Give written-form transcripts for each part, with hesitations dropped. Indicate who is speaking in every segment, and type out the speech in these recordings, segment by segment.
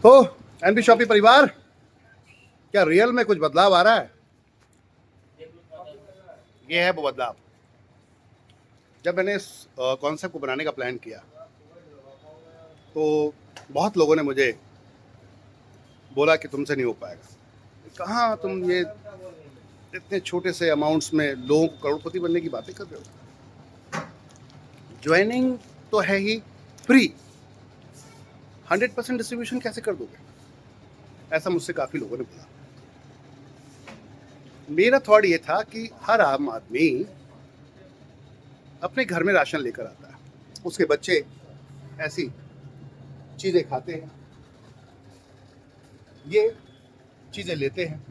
Speaker 1: तो NB shoppe परिवार, क्या रियल में कुछ बदलाव आ रहा है? ये है वो बदलाव। जब मैंने इस कॉन्सेप्ट को बनाने का प्लान किया तो बहुत लोगों ने मुझे बोला कि तुमसे नहीं हो पाएगा। कहाँ तुम ये इतने छोटे से अमाउंट्स में लोगों को करोड़पति बनने की बातें कर रहे हो? ज्वाइनिंग तो है ही फ्री, 100% डिस्ट्रीब्यूशन कैसे कर दोगे? ऐसा मुझसे काफ़ी लोगों ने बोला। मेरा थॉट ये था कि हर आम आदमी अपने घर में राशन लेकर आता है, उसके बच्चे ऐसी चीज़ें खाते हैं, ये चीज़ें लेते हैं,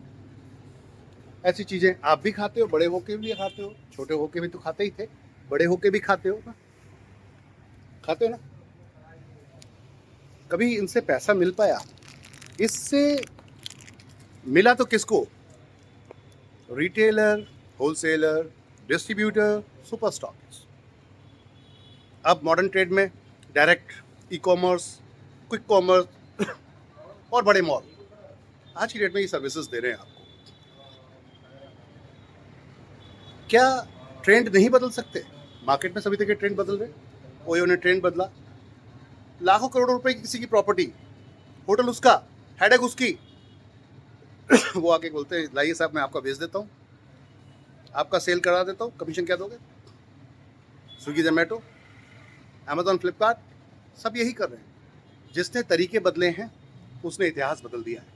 Speaker 1: ऐसी चीज़ें आप भी खाते हो, बड़े होके भी खाते हो, छोटे होके भी तो खाते ही थे, बड़े होके भी खाते हो ना, खाते हो ना। कभी इनसे पैसा मिल पाया? इससे मिला तो किसको? Retailer, wholesaler, distributor, super stockist. अब मॉडर्न ट्रेड में direct e commerce, quick commerce और बड़े मॉल आज की डेट में ये सर्विसेज दे रहे हैं आपको। क्या ट्रेंड नहीं बदल सकते? मार्केट में सभी तरह के ट्रेंड बदल रहे। ओयो ने ट्रेंड बदला, लाखों करोड़ों रुपए की किसी की प्रॉपर्टी, होटल उसका, हेडेक उसकी वो आके बोलते हैं लाइए साहब मैं आपका भेज देता हूँ, आपका सेल करा देता हूँ, कमीशन क्या दोगे? स्विगी, जोमेटो, अमेजॉन, फ्लिपकार्ट सब यही कर रहे हैं। जिसने तरीके बदले हैं उसने इतिहास बदल दिया है।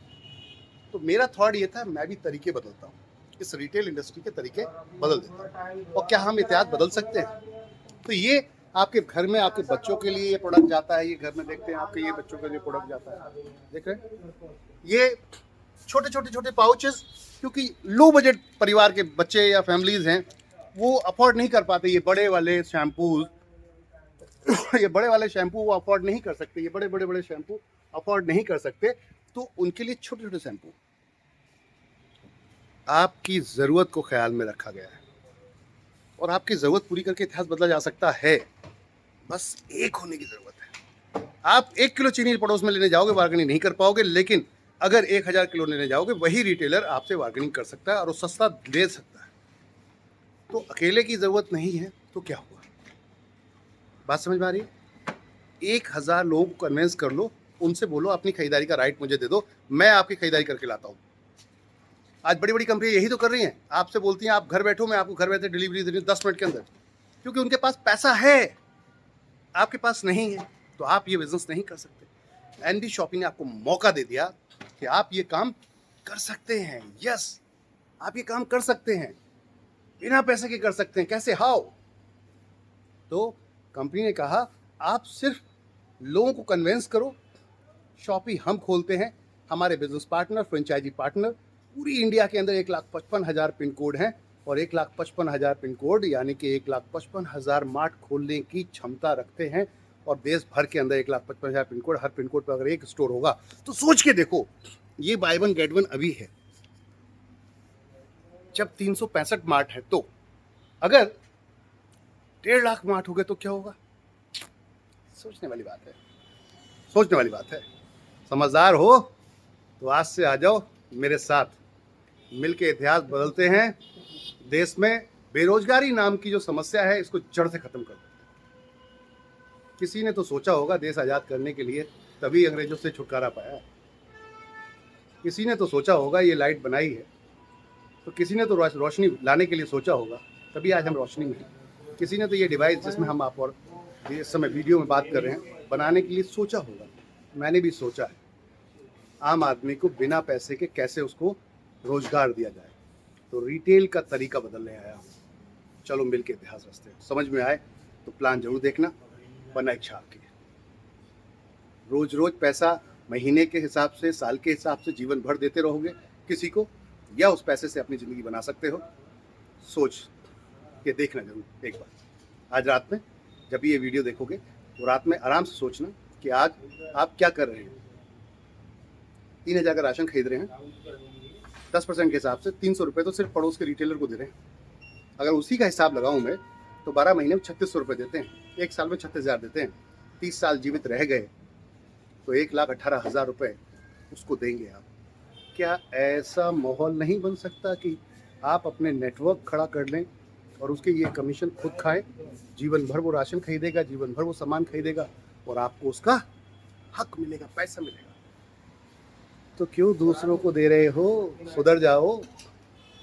Speaker 1: तो मेरा थॉट ये था मैं भी तरीके बदलता हूँ, इस रिटेल इंडस्ट्री के तरीके बदल देता हूँ। और क्या हम इतिहास बदल सकते हैं? तो ये आपके घर में आपके बच्चों के लिए ये प्रोडक्ट जाता है, ये घर में देखते हैं आपके ये बच्चों के लिए प्रोडक्ट जाता है, देख रहे हैं ये छोटे छोटे छोटे पाउचेस, क्योंकि लो बजट परिवार के बच्चे या फैमिलीज हैं वो अफोर्ड नहीं कर पाते ये बड़े वाले शैम्पूज ये बड़े वाले शैम्पू वो अफोर्ड नहीं कर सकते, ये बड़े बड़े बड़े शैम्पू अफोर्ड नहीं कर सकते। तो उनके लिए छोटे छोटे शैम्पू आपकी ज़रूरत को ख्याल में रखा गया है और आपकी ज़रूरत पूरी करके इतिहास बदला जा सकता है। बस एक होने की ज़रूरत है। आप 1 किलो चीनी पड़ोस में लेने जाओगे, बार्गेनिंग नहीं कर पाओगे, लेकिन अगर 1000 किलो लेने जाओगे वही रिटेलर आपसे बार्गेनिंग कर सकता है और वो सस्ता दे सकता है। तो अकेले की ज़रूरत नहीं है तो क्या हुआ? बात समझ में आ रही है? 1000 लोगों को कन्विंस कर लो, उनसे बोलो अपनी खरीदारी का राइट मुझे दे दो, मैं आपकी खरीदारी करके लाता हूँ। आज बड़ी बड़ी कंपनियां यही तो कर रही हैं, आपसे बोलती हैं आप घर बैठो, मैं आपको घर बैठे डिलीवरी दे रही हूँ 10 मिनट के अंदर, क्योंकि उनके पास पैसा है, आपके पास नहीं है, तो आप ये बिजनेस नहीं कर सकते। एनबी शॉपी ने आपको मौका दे दिया कि आप ये काम कर सकते हैं। यस, आप ये काम कर सकते हैं, बिना पैसे के कर सकते हैं। कैसे? हाउ? तो कंपनी ने कहा आप सिर्फ लोगों को कन्विंस करो, शॉपी हम खोलते हैं, हमारे बिजनेस पार्टनर, फ्रेंचाइजी पार्टनर पूरी इंडिया के अंदर 1,55,000 पिन कोड हैं और 1,55,000 पिन कोड यानी कि 1,55,000 मार्ट खोलने की क्षमता रखते हैं। और देश भर के अंदर 1,55,000 pin code, her pin code पर अगर एक स्टोर होगा तो सोच के देखो, ये बाय वन गेट वन अभी है। जब 365 मार्ट है तो अगर 1.5 लाख मार्ट हो गए तो क्या होगा? सोचने वाली बात है, सोचने वाली बात है। समझदार हो तो आज से आ जाओ मेरे साथ, मिलके इतिहास बदलते हैं। देश में बेरोजगारी नाम की जो समस्या है इसको जड़ से खत्म कर देते हैं। किसी ने तो सोचा होगा देश आज़ाद करने के लिए तभी अंग्रेजों से छुटकारा पाया, किसी ने तो सोचा होगा ये लाइट बनाई है तो किसी ने तो रोशनी लाने के लिए सोचा होगा, तभी आज हम रोशनी में हैं। किसी ने तो ये डिवाइस जिसमें हम आप और इस समय वीडियो में बात कर रहे हैं बनाने के लिए सोचा होगा। मैंने भी सोचा है आम आदमी को बिना पैसे के कैसे उसको रोजगार दिया जाए, तो रिटेल का तरीका बदलने आया हूँ। चलो मिल के इतिहास रचते हैं। समझ में आए तो प्लान जरूर देखना, वरना इच्छा आपकी। रोज रोज पैसा महीने के हिसाब से, साल के हिसाब से जीवन भर देते रहोगे किसी को, या उस पैसे से अपनी ज़िंदगी बना सकते हो? सोच के देखना जरूर एक बार। आज रात में जब ये वीडियो देखोगे तो रात में आराम से सोचना कि आज आप क्या कर रहे हैं। 3,000 का राशन खरीद रहे हैं, 10% के हिसाब से 300 रुपये तो सिर्फ पड़ोस के रिटेलर को दे रहे हैं। अगर उसी का हिसाब लगाऊं मैं तो 12 महीने में 3600 रुपये देते हैं, एक साल में 36,000 देते हैं। 30 साल जीवित रह गए तो 1,18,000 रुपये उसको देंगे आप। क्या ऐसा माहौल नहीं बन सकता कि आप अपने नेटवर्क खड़ा कर लें और उसके ये कमीशन खुद खाएं? जीवन भर वो राशन खरीदेगा, जीवन भर वो सामान खरीदेगा और आपको उसका हक मिलेगा, पैसा मिलेगा। तो क्यों दूसरों को दे रहे हो? सुधर जाओ,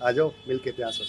Speaker 1: आ जाओ मिल के इतिहास